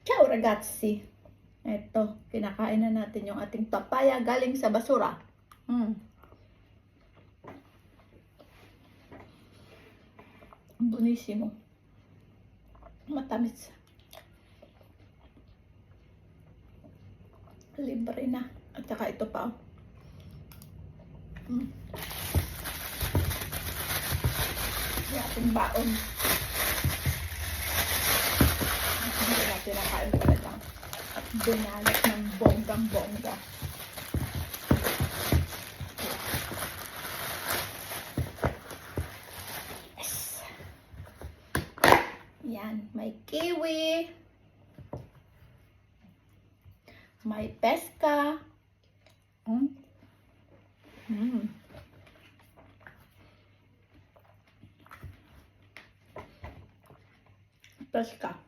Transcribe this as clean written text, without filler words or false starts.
Ciao ragazzi! Eto, kinakain na natin yung ating papaya galing sa basura. Bunisimo. Matamis. Libre na. At saka ito pa. Yung ating baon. Hindi natin nakain talaga. At binalat ng bonggang-bongga. Yes! Yan. May kiwi. May peska. Peska.